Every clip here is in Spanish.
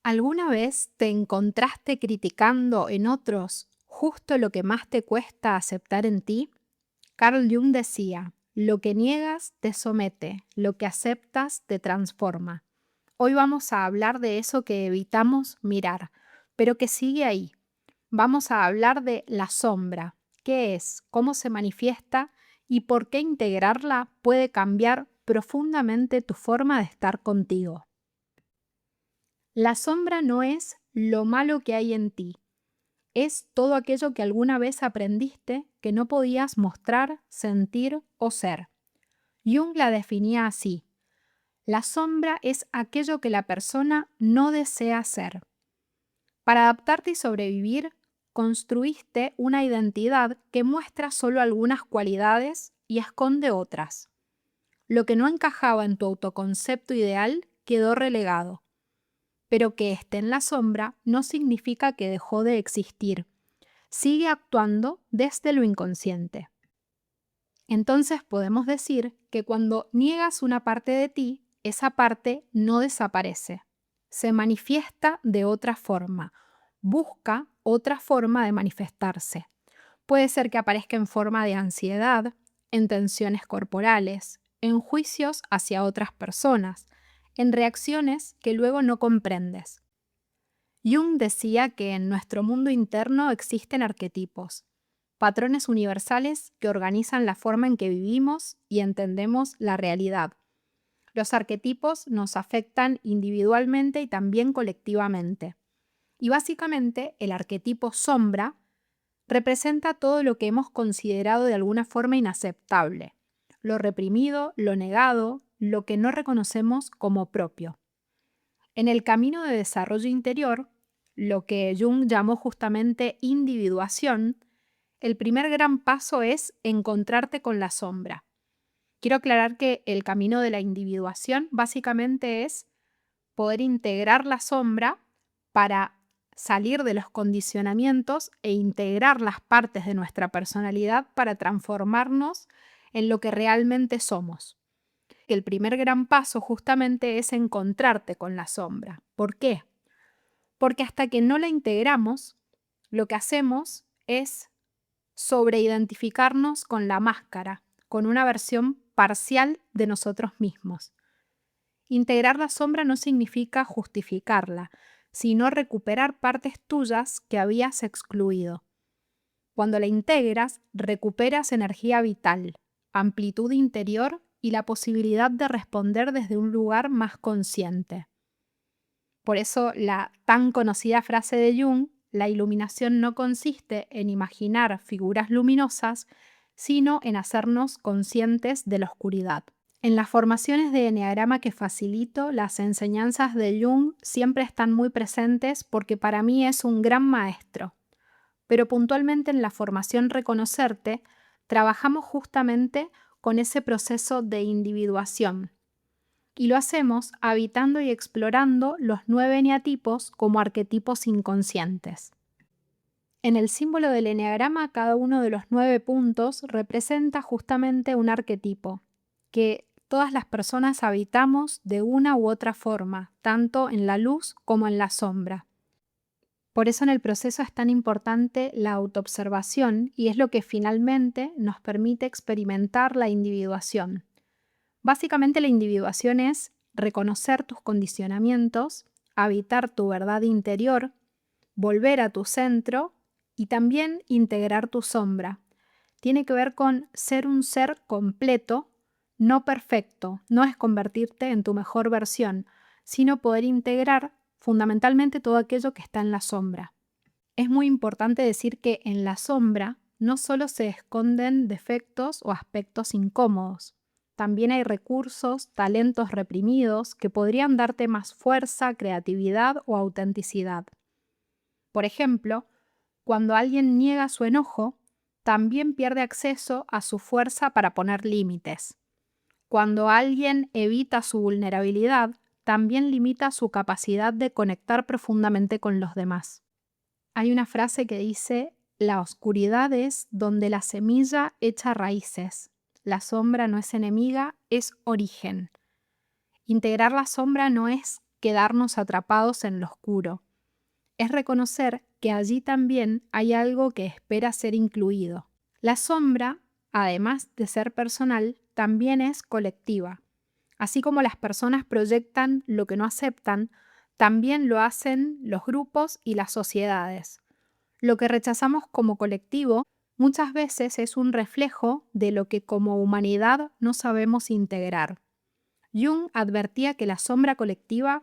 ¿Alguna vez te encontraste criticando en otros justo lo que más te cuesta aceptar en ti? Carl Jung decía, lo que niegas te somete, lo que aceptas te transforma. Hoy vamos a hablar de eso que evitamos mirar, pero que sigue ahí. Vamos a hablar de la sombra, qué es, cómo se manifiesta y por qué integrarla puede cambiar profundamente tu forma de estar contigo. La sombra no es lo malo que hay en ti, es todo aquello que alguna vez aprendiste que no podías mostrar, sentir o ser. Jung la definía así: la sombra es aquello que la persona no desea ser. Para adaptarte y sobrevivir, construiste una identidad que muestra solo algunas cualidades y esconde otras. Lo que no encajaba en tu autoconcepto ideal quedó relegado. Pero que esté en la sombra no significa que dejó de existir. Sigue actuando desde lo inconsciente. Entonces podemos decir que cuando niegas una parte de ti, esa parte no desaparece. Se manifiesta de otra forma. Busca otra forma de manifestarse. Puede ser que aparezca en forma de ansiedad, en tensiones corporales, en juicios hacia otras personas, en reacciones que luego no comprendes. Jung decía que en nuestro mundo interno existen arquetipos, patrones universales que organizan la forma en que vivimos y entendemos la realidad. Los arquetipos nos afectan individualmente y también colectivamente. Y básicamente el arquetipo sombra representa todo lo que hemos considerado de alguna forma inaceptable, lo reprimido, lo negado, lo que no reconocemos como propio. En el camino de desarrollo interior, lo que Jung llamó justamente individuación, el primer gran paso es encontrarte con la sombra. Quiero aclarar que el camino de la individuación básicamente es poder integrar la sombra para salir de los condicionamientos e integrar las partes de nuestra personalidad para transformarnos en lo que realmente somos. El primer gran paso justamente es encontrarte con la sombra. ¿Por qué? Porque hasta que no la integramos, lo que hacemos es sobreidentificarnos con la máscara, con una versión parcial de nosotros mismos. Integrar la sombra no significa justificarla, sino recuperar partes tuyas que habías excluido. Cuando la integras, recuperas energía vital, amplitud interior y la posibilidad de responder desde un lugar más consciente. Por eso la tan conocida frase de Jung, la iluminación no consiste en imaginar figuras luminosas, sino en hacernos conscientes de la oscuridad. En las formaciones de eneagrama que facilito, las enseñanzas de Jung siempre están muy presentes porque para mí es un gran maestro. Pero puntualmente en la formación Reconocerte, trabajamos justamente con ese proceso de individuación. Y lo hacemos habitando y explorando los 9 eneatipos como arquetipos inconscientes. En el símbolo del eneagrama, cada uno de los 9 puntos representa justamente un arquetipo, que todas las personas habitamos de una u otra forma, tanto en la luz como en la sombra. Por eso en el proceso es tan importante la autoobservación y es lo que finalmente nos permite experimentar la individuación. Básicamente la individuación es reconocer tus condicionamientos, habitar tu verdad interior, volver a tu centro y también integrar tu sombra. Tiene que ver con ser un ser completo, no perfecto, no es convertirte en tu mejor versión, sino poder integrar fundamentalmente todo aquello que está en la sombra. Es muy importante decir que en la sombra no solo se esconden defectos o aspectos incómodos, también hay recursos, talentos reprimidos que podrían darte más fuerza, creatividad o autenticidad. Por ejemplo, cuando alguien niega su enojo, también pierde acceso a su fuerza para poner límites. Cuando alguien evita su vulnerabilidad, también limita su capacidad de conectar profundamente con los demás. Hay una frase que dice, la oscuridad es donde la semilla echa raíces. La sombra no es enemiga, es origen. Integrar la sombra no es quedarnos atrapados en lo oscuro. Es reconocer que allí también hay algo que espera ser incluido. La sombra, además de ser personal, también es colectiva. Así como las personas proyectan lo que no aceptan, también lo hacen los grupos y las sociedades. Lo que rechazamos como colectivo muchas veces es un reflejo de lo que como humanidad no sabemos integrar. Jung advertía que la sombra colectiva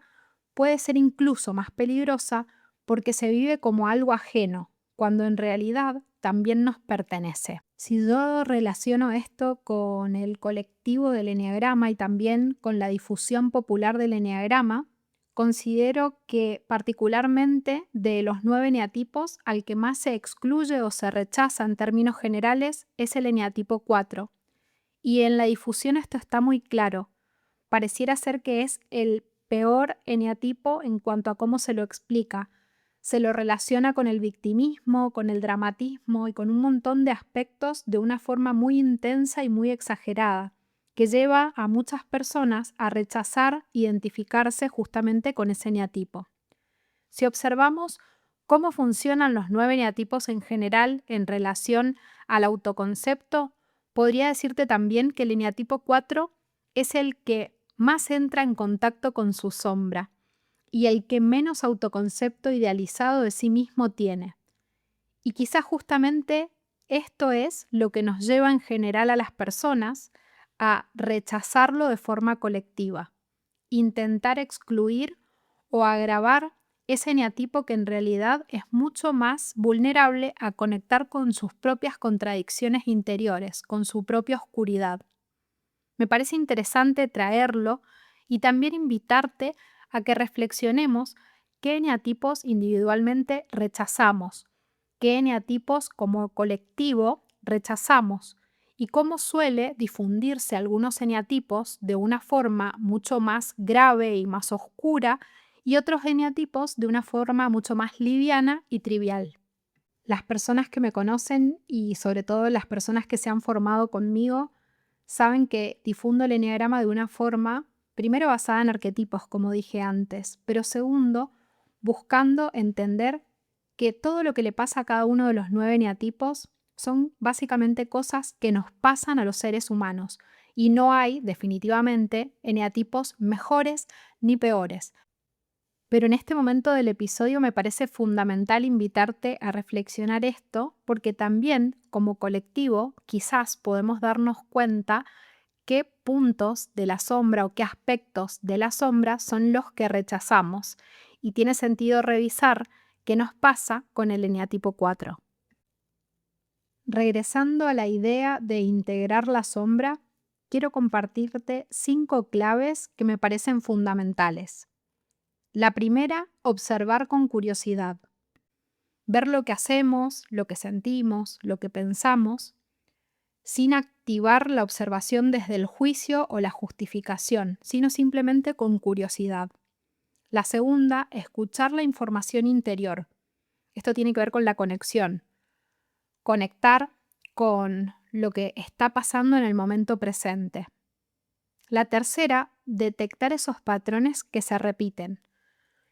puede ser incluso más peligrosa porque se vive como algo ajeno, cuando en realidad también nos pertenece. Si yo relaciono esto con el colectivo del eneagrama y también con la difusión popular del eneagrama, considero que particularmente de los 9 eneatipos, al que más se excluye o se rechaza en términos generales es el eneatipo 4. Y en la difusión esto está muy claro. Pareciera ser que es el peor eneatipo en cuanto a cómo se lo explica. Se lo relaciona con el victimismo, con el dramatismo y con un montón de aspectos de una forma muy intensa y muy exagerada, que lleva a muchas personas a rechazar identificarse justamente con ese eneatipo. Si observamos cómo funcionan los 9 eneatipos en general en relación al autoconcepto, podría decirte también que el eneatipo 4 es el que más entra en contacto con su sombra y el que menos autoconcepto idealizado de sí mismo tiene. Y quizás justamente esto es lo que nos lleva en general a las personas a rechazarlo de forma colectiva, intentar excluir o agravar ese eneatipo que en realidad es mucho más vulnerable a conectar con sus propias contradicciones interiores, con su propia oscuridad. Me parece interesante traerlo y también invitarte a que reflexionemos qué eneatipos individualmente rechazamos, qué eneatipos como colectivo rechazamos y cómo suele difundirse algunos eneatipos de una forma mucho más grave y más oscura y otros eneatipos de una forma mucho más liviana y trivial. Las personas que me conocen y sobre todo las personas que se han formado conmigo saben que difundo el eneagrama de una forma, primero basada en arquetipos, como dije antes, pero segundo, buscando entender que todo lo que le pasa a cada uno de los 9 eneatipos son básicamente cosas que nos pasan a los seres humanos y no hay definitivamente eneatipos mejores ni peores. Pero en este momento del episodio me parece fundamental invitarte a reflexionar esto porque también como colectivo quizás podemos darnos cuenta qué puntos de la sombra o qué aspectos de la sombra son los que rechazamos y tiene sentido revisar qué nos pasa con el eneatipo 4. Regresando a la idea de integrar la sombra, quiero compartirte 5 claves que me parecen fundamentales. La primera, observar con curiosidad. Ver lo que hacemos, lo que sentimos, lo que pensamos, sin activar la observación desde el juicio o la justificación, sino simplemente con curiosidad. La segunda, escuchar la información interior. Esto tiene que ver con la conexión. Conectar con lo que está pasando en el momento presente. La tercera, detectar esos patrones que se repiten.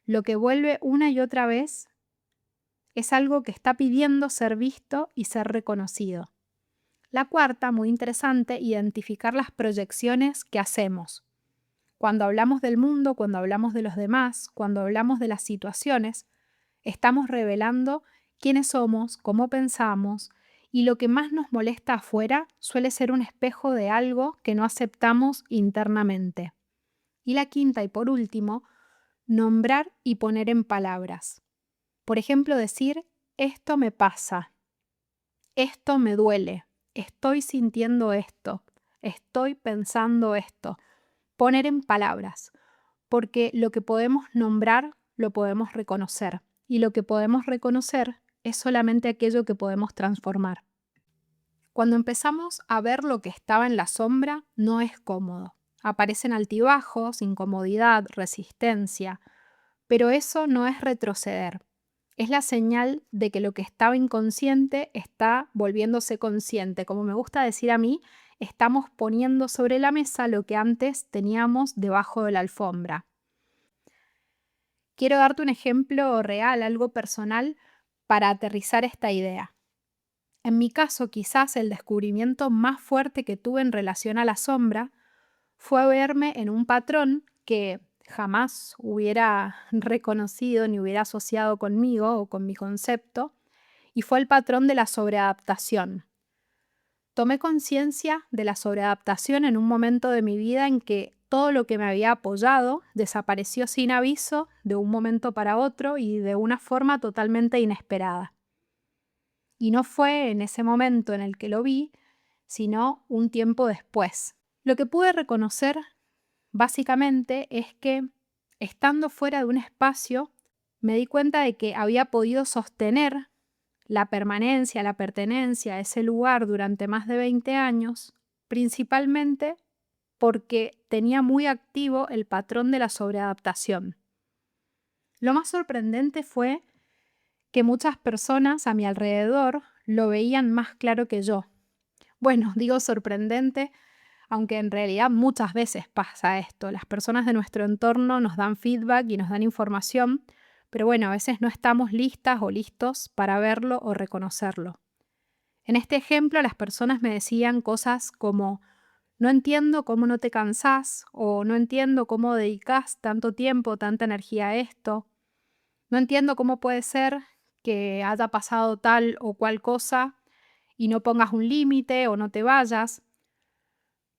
Lo que vuelve una y otra vez es algo que está pidiendo ser visto y ser reconocido. La cuarta, muy interesante, identificar las proyecciones que hacemos. Cuando hablamos del mundo, cuando hablamos de los demás, cuando hablamos de las situaciones, estamos revelando quiénes somos, cómo pensamos, y lo que más nos molesta afuera suele ser un espejo de algo que no aceptamos internamente. Y la quinta y por último, nombrar y poner en palabras. Por ejemplo, decir, esto me pasa, esto me duele, estoy sintiendo esto, estoy pensando esto. Poner en palabras, porque lo que podemos nombrar lo podemos reconocer y lo que podemos reconocer es solamente aquello que podemos transformar. Cuando empezamos a ver lo que estaba en la sombra, no es cómodo. Aparecen altibajos, incomodidad, resistencia, pero eso no es retroceder. Es la señal de que lo que estaba inconsciente está volviéndose consciente. Como me gusta decir a mí, estamos poniendo sobre la mesa lo que antes teníamos debajo de la alfombra. Quiero darte un ejemplo real, algo personal, para aterrizar esta idea. En mi caso, quizás el descubrimiento más fuerte que tuve en relación a la sombra fue verme en un patrón que jamás hubiera reconocido ni hubiera asociado conmigo o con mi concepto, y fue el patrón de la sobreadaptación. Tomé conciencia de la sobreadaptación en un momento de mi vida en que todo lo que me había apoyado desapareció sin aviso de un momento para otro y de una forma totalmente inesperada. Y no fue en ese momento en el que lo vi, sino un tiempo después. Lo que pude reconocer básicamente es que, estando fuera de un espacio, me di cuenta de que había podido sostener la permanencia, la pertenencia a ese lugar durante más de 20 años, principalmente porque tenía muy activo el patrón de la sobreadaptación. Lo más sorprendente fue que muchas personas a mi alrededor lo veían más claro que yo. Bueno, digo sorprendente, aunque en realidad muchas veces pasa esto. Las personas de nuestro entorno nos dan feedback y nos dan información, pero bueno, a veces no estamos listas o listos para verlo o reconocerlo. En este ejemplo, las personas me decían cosas como: no entiendo cómo no te cansás, o no entiendo cómo dedicas tanto tiempo, tanta energía a esto, no entiendo cómo puede ser que haya pasado tal o cual cosa y no pongas un límite o no te vayas.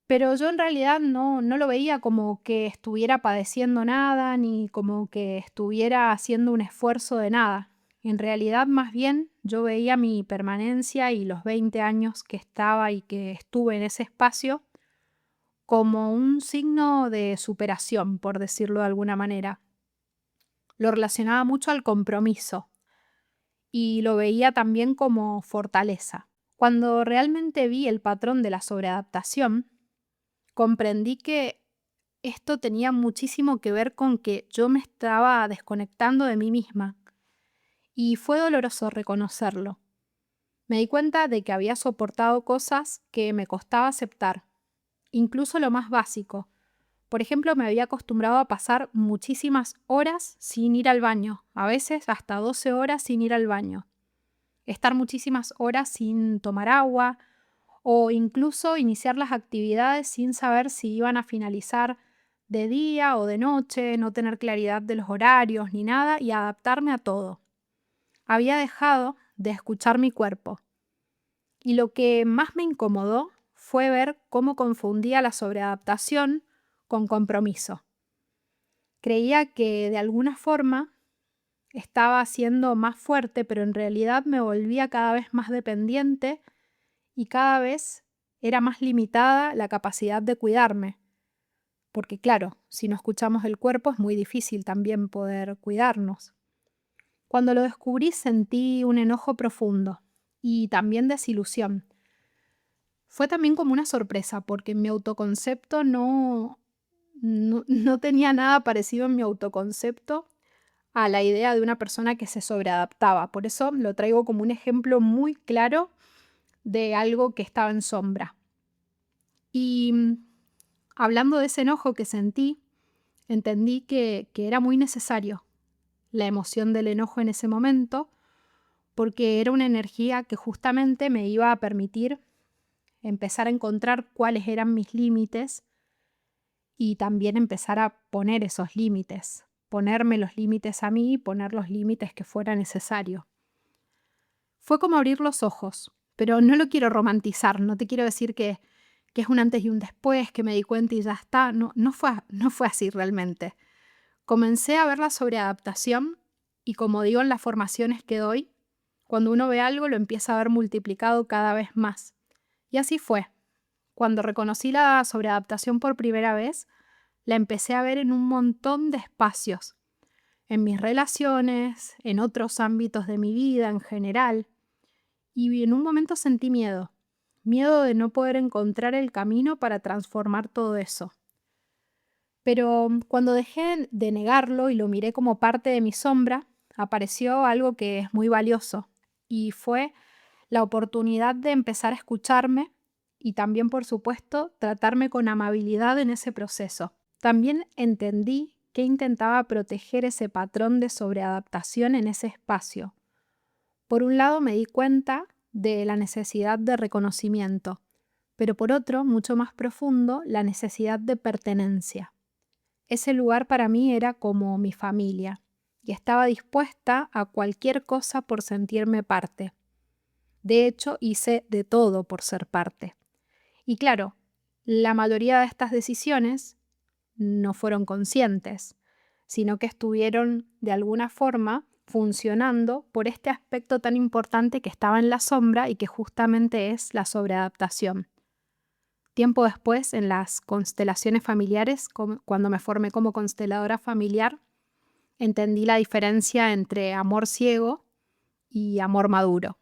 Pero yo en realidad no lo veía como que estuviera padeciendo nada, ni como que estuviera haciendo un esfuerzo de nada. En realidad, más bien, yo veía mi permanencia y los 20 años que estaba y que estuve en ese espacio como un signo de superación, por decirlo de alguna manera. Lo relacionaba mucho al compromiso y lo veía también como fortaleza. Cuando realmente vi el patrón de la sobreadaptación, comprendí que esto tenía muchísimo que ver con que yo me estaba desconectando de mí misma, y fue doloroso reconocerlo. Me di cuenta de que había soportado cosas que me costaba aceptar, incluso lo más básico. Por ejemplo, me había acostumbrado a pasar muchísimas horas sin ir al baño, a veces hasta 12 horas sin ir al baño. Estar muchísimas horas sin tomar agua, o incluso iniciar las actividades sin saber si iban a finalizar de día o de noche, no tener claridad de los horarios ni nada y adaptarme a todo. Había dejado de escuchar mi cuerpo, y lo que más me incomodó fue ver cómo confundía la sobreadaptación con compromiso. Creía que de alguna forma estaba siendo más fuerte, pero en realidad me volvía cada vez más dependiente y cada vez era más limitada la capacidad de cuidarme. Porque claro, si no escuchamos el cuerpo es muy difícil también poder cuidarnos. Cuando lo descubrí sentí un enojo profundo y también desilusión. Fue también como una sorpresa porque mi autoconcepto no tenía nada parecido en mi autoconcepto a la idea de una persona que se sobreadaptaba. Por eso lo traigo como un ejemplo muy claro de algo que estaba en sombra. Y hablando de ese enojo que sentí, entendí que era muy necesario la emoción del enojo en ese momento, porque era una energía que justamente me iba a permitir empezar a encontrar cuáles eran mis límites y también empezar a poner esos límites, ponerme los límites a mí y poner los límites que fuera necesario. Fue como abrir los ojos, pero no lo quiero romantizar, no te quiero decir que es un antes y un después, que me di cuenta y ya está. No fue así realmente. Comencé a ver la sobreadaptación y, como digo en las formaciones que doy, cuando uno ve algo lo empieza a ver multiplicado cada vez más. Y así fue. Cuando reconocí la sobreadaptación por primera vez, la empecé a ver en un montón de espacios, en mis relaciones, en otros ámbitos de mi vida en general, y en un momento sentí miedo, miedo de no poder encontrar el camino para transformar todo eso. Pero cuando dejé de negarlo y lo miré como parte de mi sombra, apareció algo que es muy valioso, y fue la oportunidad de empezar a escucharme y también, por supuesto, tratarme con amabilidad en ese proceso. También entendí qué intentaba proteger ese patrón de sobreadaptación en ese espacio. Por un lado me di cuenta de la necesidad de reconocimiento, pero por otro, mucho más profundo, la necesidad de pertenencia. Ese lugar para mí era como mi familia y estaba dispuesta a cualquier cosa por sentirme parte. De hecho, hice de todo por ser parte. Y claro, la mayoría de estas decisiones no fueron conscientes, sino que estuvieron de alguna forma funcionando por este aspecto tan importante que estaba en la sombra y que justamente es la sobreadaptación. Tiempo después, en las constelaciones familiares, cuando me formé como consteladora familiar, entendí la diferencia entre amor ciego y amor maduro.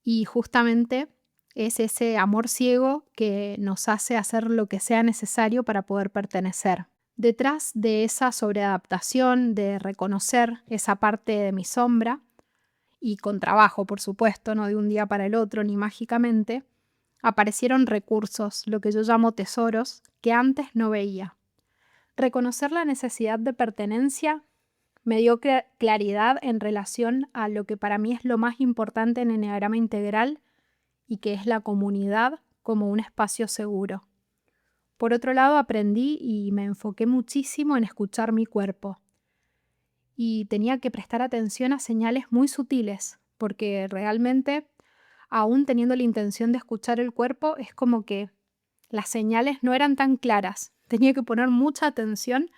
Y justamente es ese amor ciego que nos hace hacer lo que sea necesario para poder pertenecer. Detrás de esa sobreadaptación, de reconocer esa parte de mi sombra, y con trabajo, por supuesto, no de un día para el otro ni mágicamente, aparecieron recursos, lo que yo llamo tesoros, que antes no veía. Reconocer la necesidad de pertenencia me dio claridad en relación a lo que para mí es lo más importante en el enneagrama integral y que es la comunidad como un espacio seguro. Por otro lado, aprendí y me enfoqué muchísimo en escuchar mi cuerpo. Y tenía que prestar atención a señales muy sutiles, porque realmente, aún teniendo la intención de escuchar el cuerpo, es como que las señales no eran tan claras. Tenía que poner mucha atención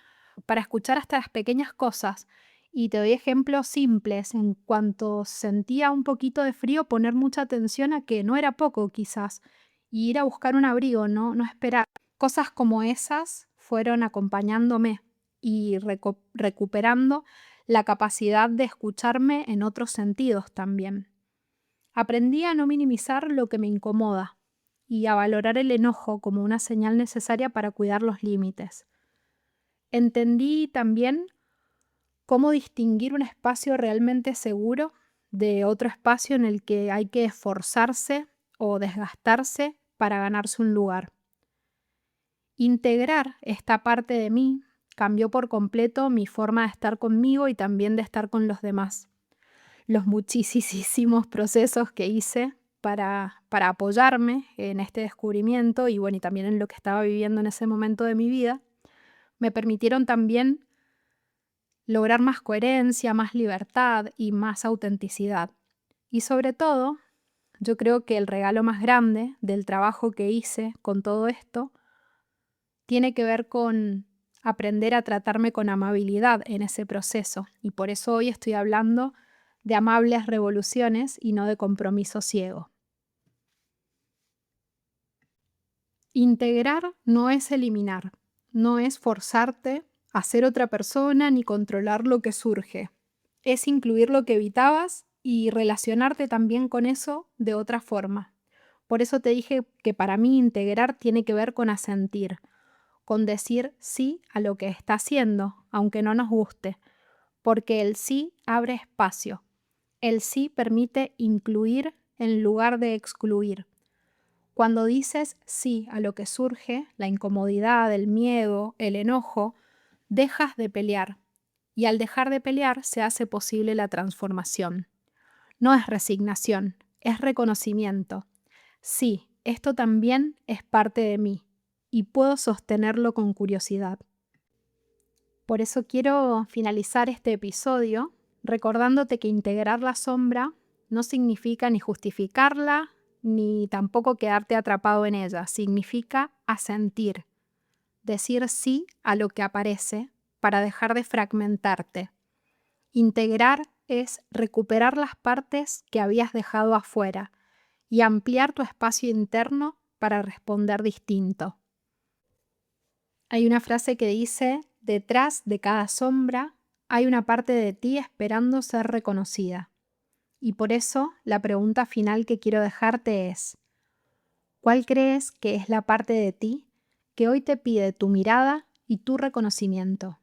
para escuchar hasta las pequeñas cosas. Y te doy ejemplos simples. En cuanto sentía un poquito de frío, poner mucha atención a que no era poco quizás. Y ir a buscar un abrigo, no esperar. Cosas como esas fueron acompañándome y recuperando la capacidad de escucharme en otros sentidos también. Aprendí a no minimizar lo que me incomoda y a valorar el enojo como una señal necesaria para cuidar los límites. Entendí también cómo distinguir un espacio realmente seguro de otro espacio en el que hay que esforzarse o desgastarse para ganarse un lugar. Integrar esta parte de mí cambió por completo mi forma de estar conmigo y también de estar con los demás. Los muchísimos procesos que hice para apoyarme en este descubrimiento y bueno, y también en lo que estaba viviendo en ese momento de mi vida, me permitieron también lograr más coherencia, más libertad y más autenticidad. Y sobre todo, yo creo que el regalo más grande del trabajo que hice con todo esto tiene que ver con aprender a tratarme con amabilidad en ese proceso. Y por eso hoy estoy hablando de amables revoluciones y no de compromiso ciego. Integrar no es eliminar, no es forzarte a ser otra persona ni controlar lo que surge. Es incluir lo que evitabas y relacionarte también con eso de otra forma. Por eso te dije que para mí integrar tiene que ver con asentir, con decir sí a lo que está haciendo, aunque no nos guste, porque el sí abre espacio. El sí permite incluir en lugar de excluir. Cuando dices sí a lo que surge, la incomodidad, el miedo, el enojo, dejas de pelear. Y al dejar de pelear se hace posible la transformación. No es resignación, es reconocimiento. Sí, esto también es parte de mí y puedo sostenerlo con curiosidad. Por eso quiero finalizar este episodio recordándote que integrar la sombra no significa ni justificarla, ni tampoco quedarte atrapado en ella. Significa asentir, decir sí a lo que aparece para dejar de fragmentarte. Integrar es recuperar las partes que habías dejado afuera y ampliar tu espacio interno para responder distinto. Hay una frase que dice: detrás de cada sombra hay una parte de ti esperando ser reconocida. Y por eso la pregunta final que quiero dejarte es: ¿cuál crees que es la parte de ti que hoy te pide tu mirada y tu reconocimiento?